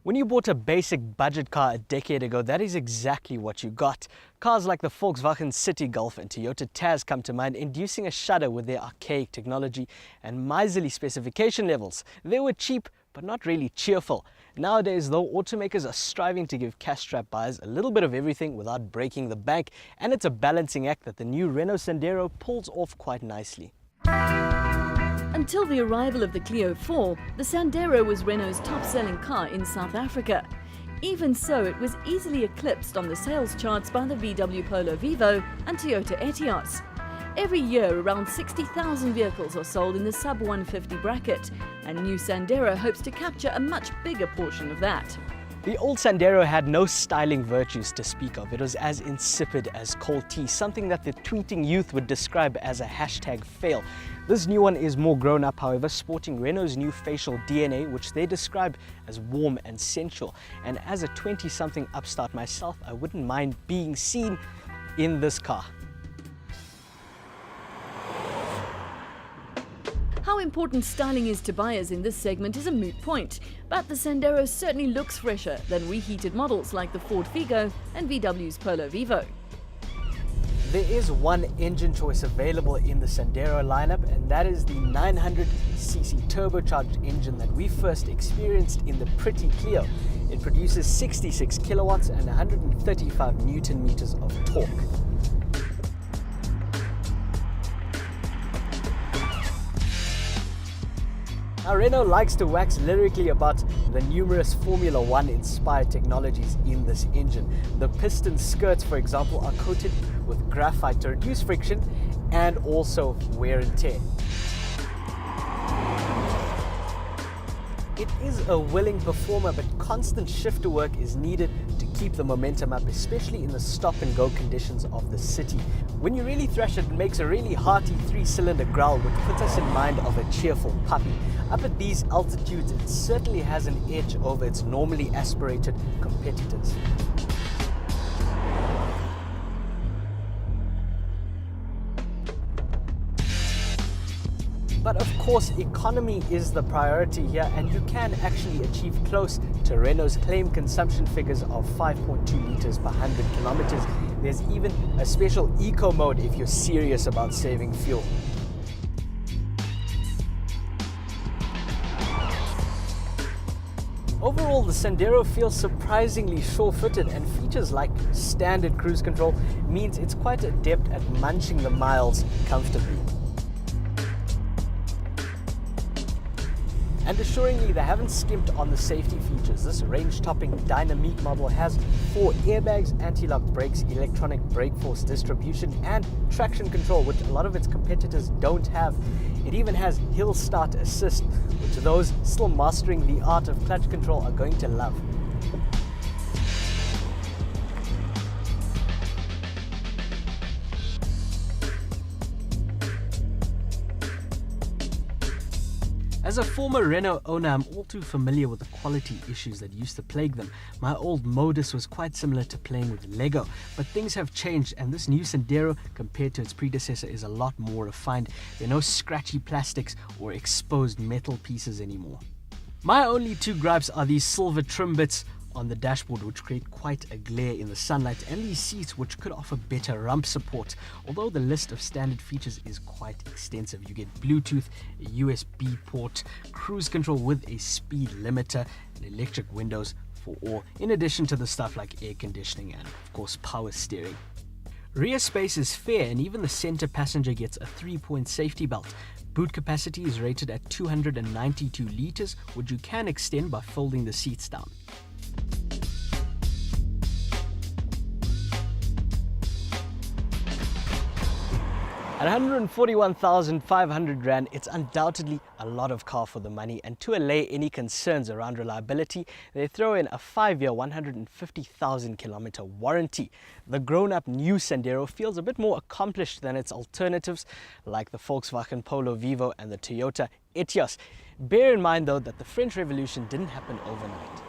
When you bought a basic budget car a decade ago, that is exactly what you got. Cars like the Volkswagen City Golf and Toyota Tazz come to mind, inducing a shudder with their archaic technology and miserly specification levels. They were cheap, but not really cheerful. Nowadays, though, automakers are striving to give cash-strapped buyers a little bit of everything without breaking the bank, and it's a balancing act that the new Renault Sandero pulls off quite nicely. Until the arrival of the Clio 4, the Sandero was Renault's top-selling car in South Africa. Even so, it was easily eclipsed on the sales charts by the VW Polo Vivo and Toyota Etios. Every year, around 60,000 vehicles are sold in the sub-150 bracket, and new Sandero hopes to capture a much bigger portion of that. The old Sandero had no styling virtues to speak of. It was as insipid as cold tea, something that the tweeting youth would describe as a #fail. This new one is more grown up, however, sporting Renault's new facial DNA, which they describe as warm and sensual. And as a 20-something upstart myself, I wouldn't mind being seen in this car. How important styling is to buyers in this segment is a moot point, but the Sandero certainly looks fresher than reheated models like the Ford Figo and VW's Polo Vivo. There is one engine choice available in the Sandero lineup, and that is the 900cc turbocharged engine that we first experienced in the pretty Clio. It produces 66 kilowatts and 135 newton meters of torque. Now, Renault likes to wax lyrically about the numerous Formula One inspired technologies in this engine. The piston skirts, for example, are coated with graphite to reduce friction and also wear and tear. It is a willing performer, but constant shifter work is needed to keep the momentum up, especially in the stop-and-go conditions of the city. When you really thrash it, it makes a really hearty 3-cylinder growl, which puts us in mind of a cheerful puppy. Up at these altitudes, it certainly has an edge over its normally aspirated competitors. But of course, economy is the priority here, and you can actually achieve close to Renault's claimed consumption figures of 5.2 liters per 100 kilometers. There's even a special eco mode if you're serious about saving fuel. Overall, the Sandero feels surprisingly sure-footed, and features like standard cruise control means it's quite adept at munching the miles comfortably. And assuringly, they haven't skimped on the safety features. This range-topping Dynamique model has 4 airbags, anti-lock brakes, electronic brake force distribution, and traction control, which a lot of its competitors don't have. It even has hill start assist, which those still mastering the art of clutch control are going to love. As a former Renault owner, I'm all too familiar with the quality issues that used to plague them. My old Modus was quite similar to playing with Lego, but things have changed, and this new Sandero, compared to its predecessor, is a lot more refined. There are no scratchy plastics or exposed metal pieces anymore. My only 2 gripes are these silver trim bits on the dashboard, which create quite a glare in the sunlight, and these seats, which could offer better rump support. Although the list of standard features is quite extensive. You get Bluetooth, a USB port, cruise control with a speed limiter, and electric windows for all, in addition to the stuff like air conditioning and of course power steering. Rear space is fair, and even the center passenger gets a 3-point safety belt. Boot capacity is rated at 292 liters, which you can extend by folding the seats down. At 141,500 Rand, it's undoubtedly a lot of car for the money, and to allay any concerns around reliability, they throw in a 5-year, 150,000 kilometer warranty. The grown-up new Sandero feels a bit more accomplished than its alternatives, like the Volkswagen Polo Vivo and the Toyota Etios. Bear in mind, though, that the French Revolution didn't happen overnight.